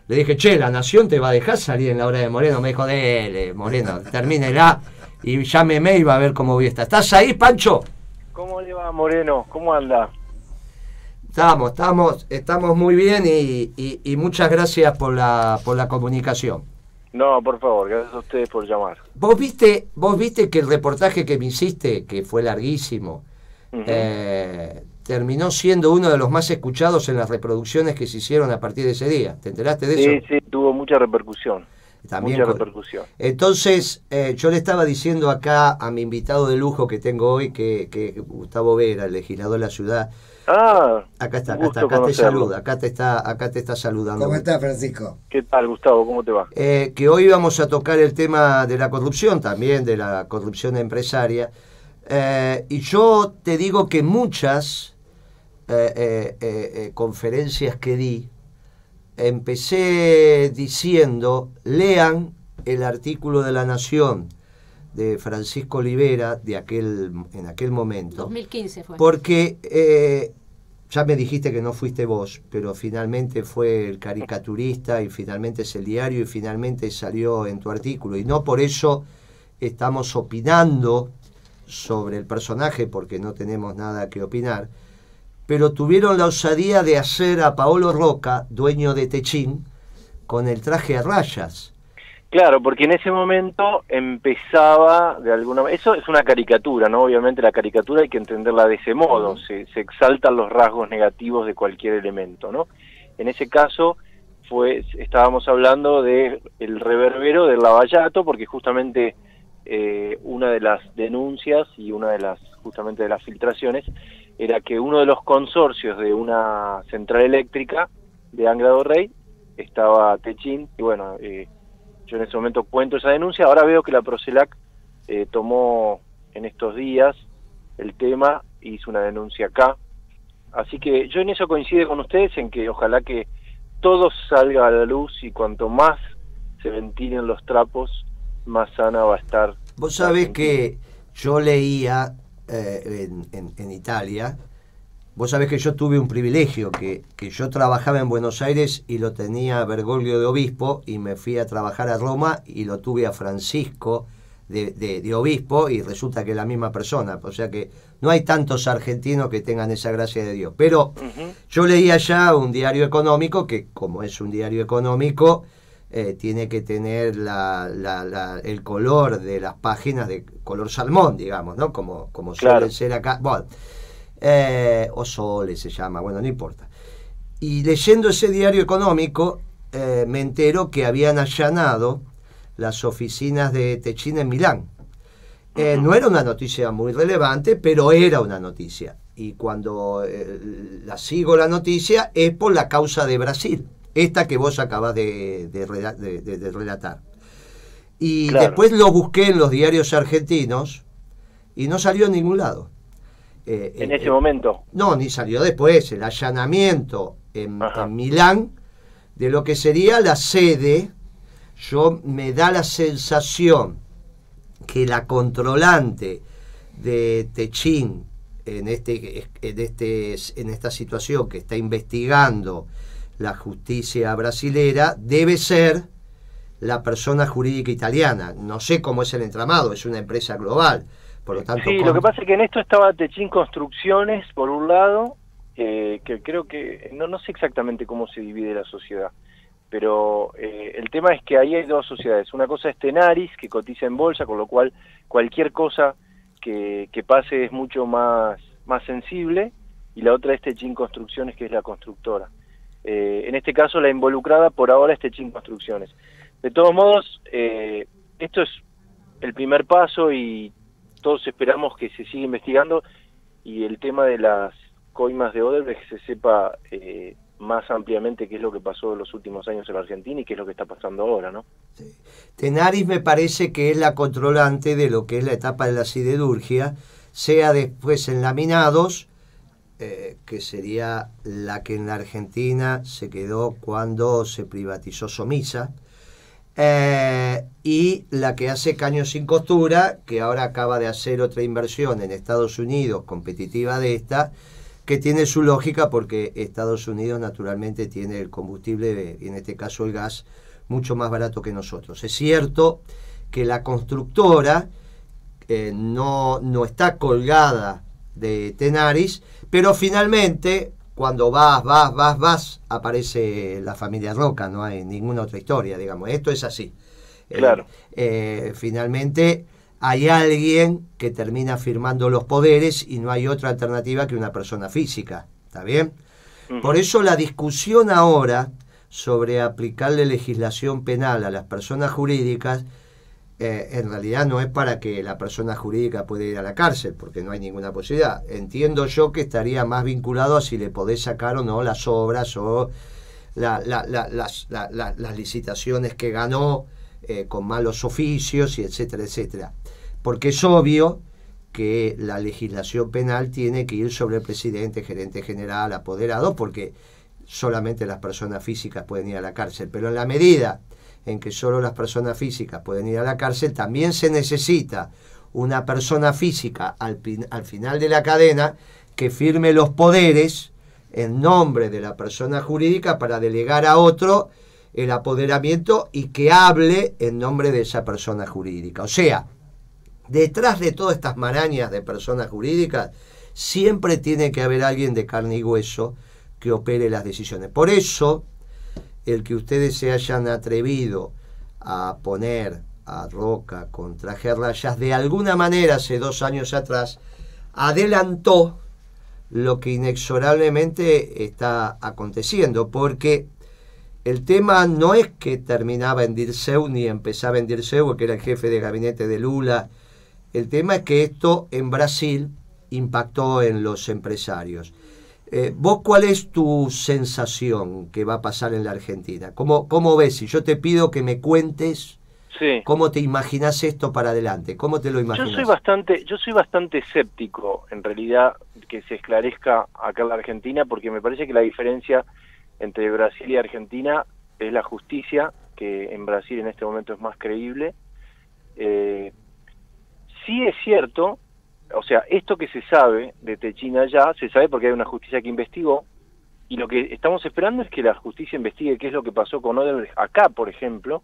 Le dije, che, la Nación te va a dejar salir en la hora de Moreno. Me dijo, dele, Moreno, termínela y llámeme y va a ver cómo voy a estar. ¿Estás ahí, Pancho? ¿Cómo le va, Moreno? ¿Cómo anda? Estamos muy bien y muchas gracias por la comunicación. No, por favor, gracias a ustedes por llamar. ¿Vos viste que el reportaje que me hiciste, que fue larguísimo, terminó siendo uno de los más escuchados en las reproducciones que se hicieron a partir de ese día? ¿Te enteraste de eso? Sí, tuvo mucha repercusión. También mucha repercusión. Entonces, yo le estaba diciendo acá a mi invitado de lujo que tengo hoy, que Gustavo Vera, el legislador de la ciudad. Acá te saluda, acá te está saludando. ¿Cómo estás, Francisco? ¿Qué tal, Gustavo? ¿Cómo te va? Que hoy vamos a tocar el tema de la corrupción, también de la corrupción empresaria. Y yo te digo que muchas conferencias que di, empecé diciendo, lean el artículo de La Nación de Francisco Olivera en aquel momento. 2015 fue. Porque ya me dijiste que no fuiste vos, pero finalmente fue el caricaturista y finalmente es el diario y finalmente salió en tu artículo. Y no por eso estamos opinando sobre el personaje, porque no tenemos nada que opinar, pero tuvieron la osadía de hacer a Paolo Roca, dueño de Techín, con el traje a rayas. Claro, porque en ese momento empezaba de alguna manera, eso es una caricatura, ¿no? Obviamente la caricatura hay que entenderla de ese modo, se exaltan los rasgos negativos de cualquier elemento, ¿no? En ese caso estábamos hablando de el reverbero del Lavallato, porque justamente una de las denuncias y una de las justamente de las filtraciones era que uno de los consorcios de una central eléctrica de Angra do Rey estaba Techín, y bueno, yo en ese momento cuento esa denuncia. Ahora veo que la Procelac tomó en estos días el tema, hizo una denuncia acá. Así que yo en eso coincido con ustedes, en que ojalá que todo salga a la luz y cuanto más se ventilen los trapos, más sana va a estar. Vos sabés que yo leía en Italia, vos sabés que yo tuve un privilegio, que yo trabajaba en Buenos Aires y lo tenía a Bergoglio de obispo, y me fui a trabajar a Roma y lo tuve a Francisco de obispo, y resulta que es la misma persona. O sea que no hay tantos argentinos que tengan esa gracia de Dios. Pero yo leía ya un diario económico que, como es un diario económico, tiene que tener el color de las páginas de color salmón, digamos, ¿no? Como suelen ser acá. Bueno, o soles se llama, bueno, no importa. Y leyendo ese diario económico, me entero que habían allanado las oficinas de Techín en Milán. No era una noticia muy relevante, pero era una noticia. Y cuando la sigo la noticia es por la causa de Brasil, esta que vos acabas de relatar. Y después lo busqué en los diarios argentinos y no salió en ningún lado. En ese momento. No, ni salió después. El allanamiento en Milán de lo que sería la sede, me da la sensación que la controlante de Techín en esta situación que está investigando la justicia brasilera debe ser la persona jurídica italiana. No sé cómo es el entramado, es una empresa global. Por lo tanto, sí, lo que pasa es que en esto estaba Techín Construcciones, por un lado, que creo que, no sé exactamente cómo se divide la sociedad, pero el tema es que ahí hay dos sociedades. Una cosa es Tenaris, que cotiza en bolsa, con lo cual cualquier cosa que pase es mucho más sensible, y la otra es Techín Construcciones, que es la constructora. En este caso la involucrada por ahora es Techín Construcciones. De todos modos, esto es el primer paso y todos esperamos que se siga investigando y el tema de las coimas de Odebrecht se sepa más ampliamente qué es lo que pasó en los últimos años en la Argentina y qué es lo que está pasando ahora, ¿no? Sí. Tenaris me parece que es la controlante de lo que es la etapa de la siderurgia, sea después en laminados, que sería la que en la Argentina se quedó cuando se privatizó Somisa, y la que hace caños sin costura, que ahora acaba de hacer otra inversión en Estados Unidos, competitiva de esta, que tiene su lógica porque Estados Unidos naturalmente tiene el combustible, y en este caso el gas, mucho más barato que nosotros. Es cierto que la constructora no está colgada de Tenaris, pero finalmente cuando vas, aparece la familia Roca, no hay ninguna otra historia, digamos, esto es así. Claro. Finalmente hay alguien que termina firmando los poderes y no hay otra alternativa que una persona física, ¿está bien? Uh-huh. Por eso la discusión ahora sobre aplicarle legislación penal a las personas jurídicas en realidad no es para que la persona jurídica pueda ir a la cárcel, porque no hay ninguna posibilidad. Entiendo yo que estaría más vinculado a si le podés sacar o no las obras o las licitaciones que ganó con malos oficios y etcétera, etcétera. Porque es obvio que la legislación penal tiene que ir sobre el presidente, gerente general, apoderado, porque solamente las personas físicas pueden ir a la cárcel. Pero en la medida en que solo las personas físicas pueden ir a la cárcel, también se necesita una persona física al final de la cadena que firme los poderes en nombre de la persona jurídica para delegar a otro el apoderamiento y que hable en nombre de esa persona jurídica. O sea, detrás de todas estas marañas de personas jurídicas siempre tiene que haber alguien de carne y hueso que opere las decisiones. Por eso, el que ustedes se hayan atrevido a poner a Roca con traje a rayas, de alguna manera hace 2 años atrás, adelantó lo que inexorablemente está aconteciendo, porque el tema no es que terminaba en Dirceu ni empezaba en Dirceu, que era el jefe de gabinete de Lula. El tema es que esto en Brasil impactó en los empresarios. ¿Vos cuál es tu sensación que va a pasar en la Argentina? ¿Cómo ves? Si yo te pido que me cuentes, sí, ¿cómo te imaginás esto para adelante? ¿Cómo te lo imaginás? Yo soy bastante escéptico, en realidad, que se esclarezca acá en la Argentina, porque me parece que la diferencia entre Brasil y Argentina es la justicia, que en Brasil en este momento es más creíble. Sí es cierto. O sea, esto que se sabe de Techina ya, se sabe porque hay una justicia que investigó, y lo que estamos esperando es que la justicia investigue qué es lo que pasó con Odebrecht acá, por ejemplo,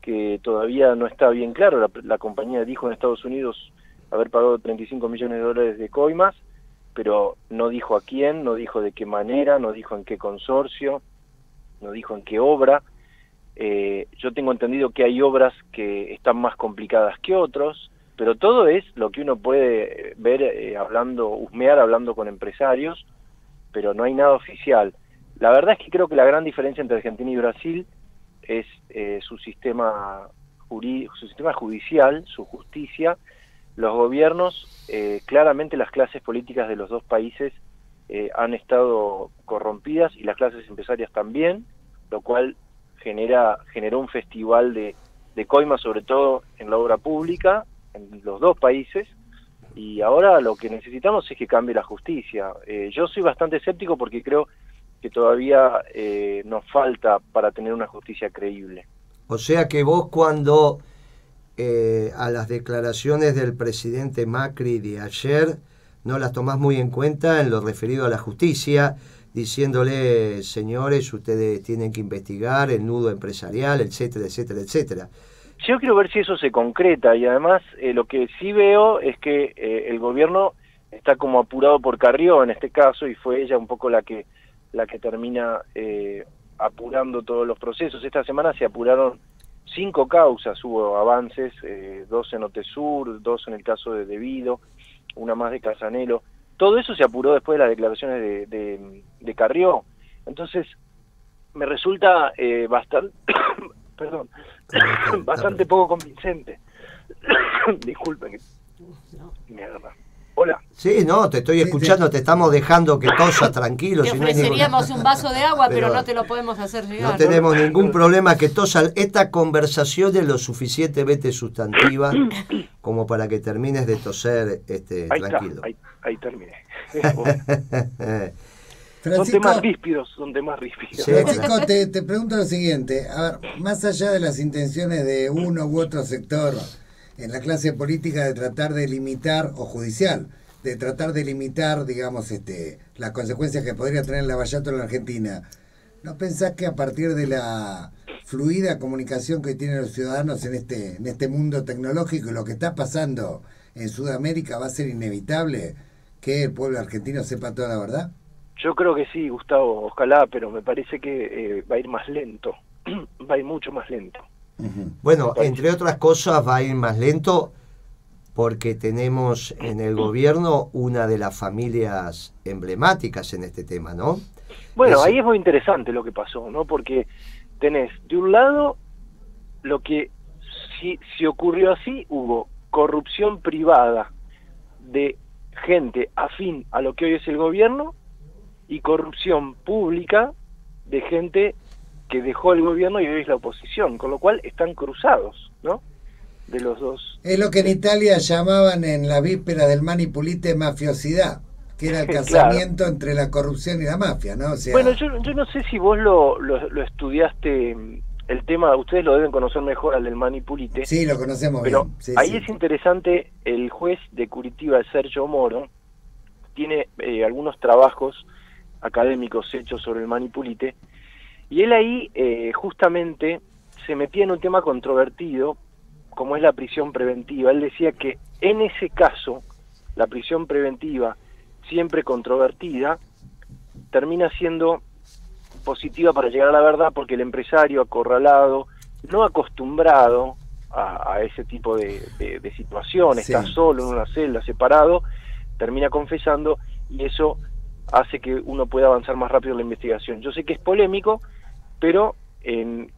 que todavía no está bien claro. La compañía dijo en Estados Unidos haber pagado $35 millones de coimas, pero no dijo a quién, no dijo de qué manera, no dijo en qué consorcio, no dijo en qué obra. Yo tengo entendido que hay obras que están más complicadas que otros, pero todo es lo que uno puede ver husmear hablando con empresarios, pero no hay nada oficial. La verdad es que creo que la gran diferencia entre Argentina y Brasil es su sistema judicial, su justicia. Los gobiernos, claramente las clases políticas de los dos países han estado corrompidas, y las clases empresarias también, lo cual generó un festival de coimas, sobre todo en la obra pública, en los dos países, y ahora lo que necesitamos es que cambie la justicia. Yo soy bastante escéptico porque creo que todavía nos falta para tener una justicia creíble. O sea que vos, cuando a las declaraciones del presidente Macri de ayer no las tomás muy en cuenta en lo referido a la justicia, diciéndole, señores, ustedes tienen que investigar el nudo empresarial, etcétera, etcétera, etcétera. Yo quiero ver si eso se concreta, y además lo que sí veo es que el gobierno está como apurado por Carrió en este caso, y fue ella un poco la que termina apurando todos los procesos. Esta semana se apuraron 5 causas, hubo avances, 2 en Otesur, 2 en el caso de Devido, una más de Casanelo. Todo eso se apuró después de las declaraciones de Carrió. Entonces me resulta bastante poco convincente. Disculpen que me agarra. Hola. Sí, no, te estoy escuchando, sí. Te estamos dejando que tosas tranquilo. Te ofreceríamos un vaso de agua, pero no te lo podemos hacer llegar. No tenemos ningún problema que tosa. Esta conversación es lo suficientemente sustantiva como para que termines de toser tranquilo. Ahí terminé. Francisco, son temas ríspidos. Sí, Francisco, te pregunto lo siguiente. A ver, más allá de las intenciones de uno u otro sector en la clase política de tratar de limitar, o judicial, de tratar de limitar, digamos, las consecuencias que podría tener el lavallato en la Argentina, ¿no pensás que a partir de la fluida comunicación que tienen los ciudadanos en este mundo tecnológico y lo que está pasando en Sudamérica va a ser inevitable que el pueblo argentino sepa toda la verdad? Yo creo que sí, Gustavo, ojalá, pero me parece que va a ir más lento, va a ir mucho más lento. Bueno, entre otras cosas va a ir más lento porque tenemos en el gobierno una de las familias emblemáticas en este tema, ¿no? Bueno, ahí es muy interesante lo que pasó, ¿no? Porque tenés, de un lado, lo que si ocurrió así, hubo corrupción privada de gente afín a lo que hoy es el gobierno y corrupción pública de gente que dejó el gobierno y hoy es la oposición, con lo cual están cruzados, ¿no? De los dos. Es lo que en Italia llamaban en la víspera del Mani Pulite mafiosidad, que era el casamiento claro. entre la corrupción y la mafia, ¿no? O sea, bueno, yo no sé si vos lo estudiaste, el tema, ustedes lo deben conocer mejor al del Mani Pulite. Sí, lo conocemos pero bien. Sí, ahí sí. Es interesante, el juez de Curitiba, Sergio Moro, tiene algunos trabajos académicos hechos sobre el Mani Pulite, y él ahí justamente se metía en un tema controvertido, como es la prisión preventiva. Él decía que en ese caso, la prisión preventiva, siempre controvertida, termina siendo positiva para llegar a la verdad, porque el empresario acorralado, no acostumbrado a ese tipo de situación, sí. Está solo en una celda, separado, termina confesando, y eso hace que uno pueda avanzar más rápido en la investigación. Yo sé que es polémico, pero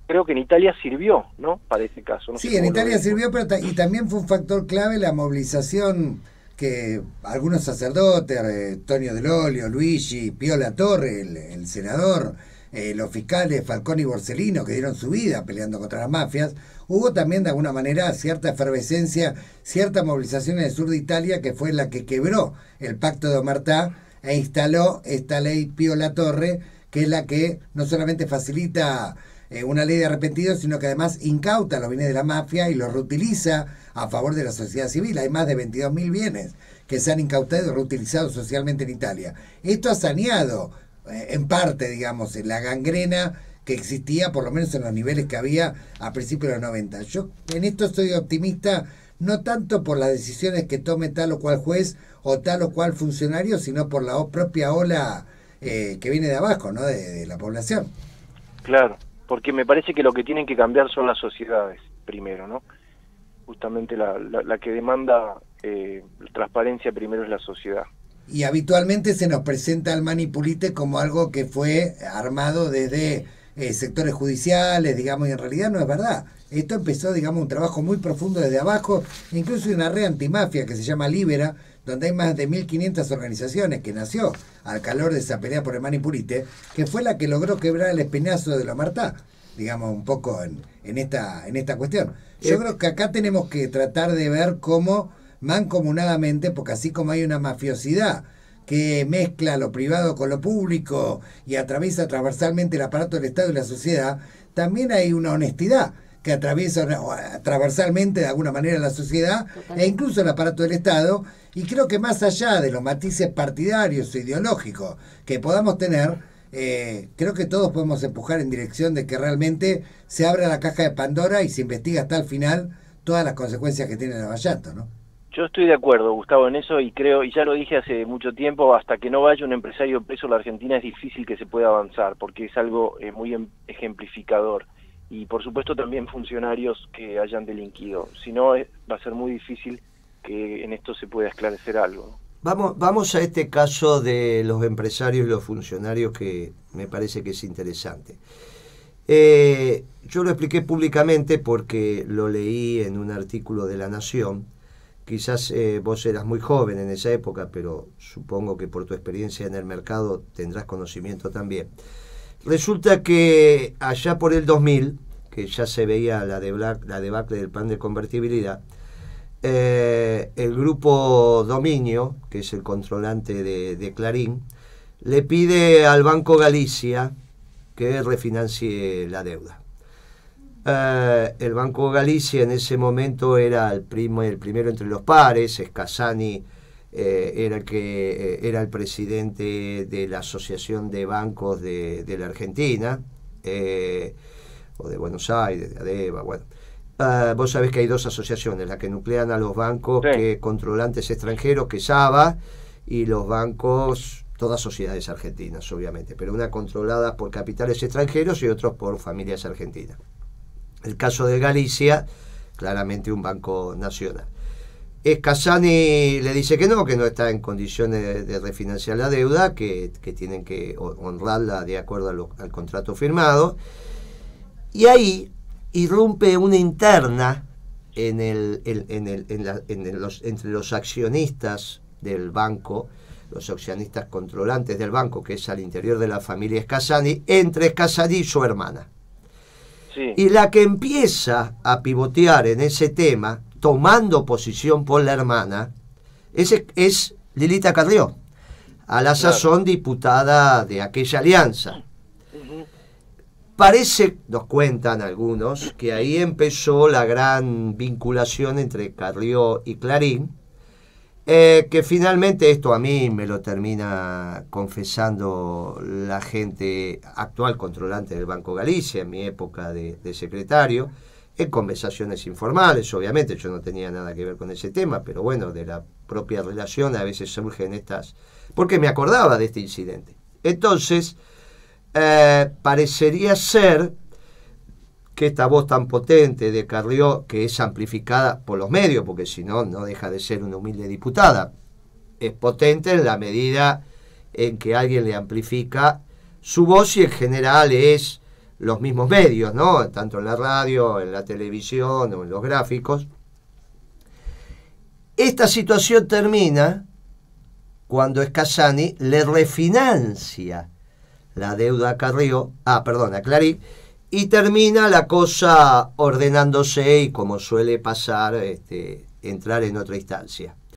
creo que en Italia sirvió, ¿no? Para ese caso. No sí, en Italia sirvió, pero y también fue un factor clave la movilización que algunos sacerdotes, Tonio Dell'Olio, Luigi, Pio La Torre, el senador, los fiscales Falcone y Borsellino, que dieron su vida peleando contra las mafias. Hubo también de alguna manera cierta efervescencia, cierta movilización en el sur de Italia, que fue la que quebró el pacto de Omertá e instaló esta ley Pio La Torre, que es la que no solamente facilita una ley de arrepentidos, sino que además incauta los bienes de la mafia y los reutiliza a favor de la sociedad civil. Hay más de 22.000 bienes que se han incautado y reutilizado socialmente en Italia. Esto ha saneado, en parte, digamos, la gangrena que existía, por lo menos en los niveles que había a principios de los 90. Yo en esto estoy optimista, no tanto por las decisiones que tome tal o cual juez o tal o cual funcionario, sino por la propia ola que viene de abajo, ¿no? De la población. Claro, porque me parece que lo que tienen que cambiar son las sociedades primero, ¿no? Justamente la que demanda transparencia primero es la sociedad. Y habitualmente se nos presenta al Mani Pulite como algo que fue armado desde sectores judiciales, digamos, y en realidad no es verdad. Esto empezó, digamos, un trabajo muy profundo desde abajo, incluso hay una red antimafia que se llama Libera, donde hay más de 1.500 organizaciones, que nació al calor de esa pelea por el Mani Pulite, que fue la que logró quebrar el espinazo de la Omertá, digamos, un poco en esta cuestión. Yo creo que acá tenemos que tratar de ver cómo mancomunadamente, porque así como hay una mafiosidad que mezcla lo privado con lo público y atraviesa transversalmente el aparato del Estado y la sociedad, también hay una honestidad que atraviesa transversalmente de alguna manera la sociedad e incluso el aparato del Estado, y creo que más allá de los matices partidarios o ideológicos que podamos tener, creo que todos podemos empujar en dirección de que realmente se abra la caja de Pandora y se investiga hasta el final todas las consecuencias que tiene el lavallato, ¿no? Yo estoy de acuerdo, Gustavo, en eso, y creo, y ya lo dije hace mucho tiempo, hasta que no vaya un empresario preso en la Argentina es difícil que se pueda avanzar, porque es algo muy ejemplificador. Y por supuesto también funcionarios que hayan delinquido. Si no, va a ser muy difícil que en esto se pueda esclarecer algo. Vamos a este caso de los empresarios y los funcionarios, que me parece que es interesante. Yo lo expliqué públicamente porque lo leí en un artículo de La Nación. Quizás vos eras muy joven en esa época, pero supongo que por tu experiencia en el mercado tendrás conocimiento también. Resulta que allá por el 2000, que ya se veía la debacle del plan de convertibilidad, el grupo Dominio, que es el controlante de Clarín, le pide al Banco Galicia que refinancie la deuda. El Banco Galicia en ese momento era el primero entre los pares, Scasani era el presidente de la Asociación de Bancos de la Argentina, o de Buenos Aires, de ADEBA, bueno. Vos sabés que hay dos asociaciones, la que nuclean a los bancos controlantes extranjeros, que es ABA, y los bancos, todas sociedades argentinas, obviamente, pero una controlada por capitales extranjeros y otros por familias argentinas. El caso de Galicia, claramente un banco nacional. Casani le dice que no está en condiciones de refinanciar la deuda, que tienen que honrarla de acuerdo al contrato firmado, y ahí irrumpe una interna entre los accionistas del banco, los accionistas controlantes del banco, que es al interior de la familia Casani, entre Casani y su hermana. Sí. Y la que empieza a pivotear en ese tema, tomando posición por la hermana, es Lilita Carrió, a la sazón diputada de aquella alianza. Parece, nos cuentan algunos, que ahí empezó la gran vinculación entre Carrió y Clarín, que finalmente esto a mí me lo termina confesando la gente actual controlante del Banco Galicia, en mi época de secretario, en conversaciones informales, obviamente, yo no tenía nada que ver con ese tema, pero bueno, de la propia relación a veces surgen estas, porque me acordaba de este incidente. Entonces, parecería ser que esta voz tan potente de Carrió, que es amplificada por los medios, porque si no, no deja de ser una humilde diputada, es potente en la medida en que alguien le amplifica su voz, y en general es los mismos medios, ¿no? Tanto en la radio, en la televisión o en los gráficos. Esta situación termina cuando Casani le refinancia la deuda a Carrió, a Clarín, y termina la cosa ordenándose y, como suele pasar, entrar en otra instancia.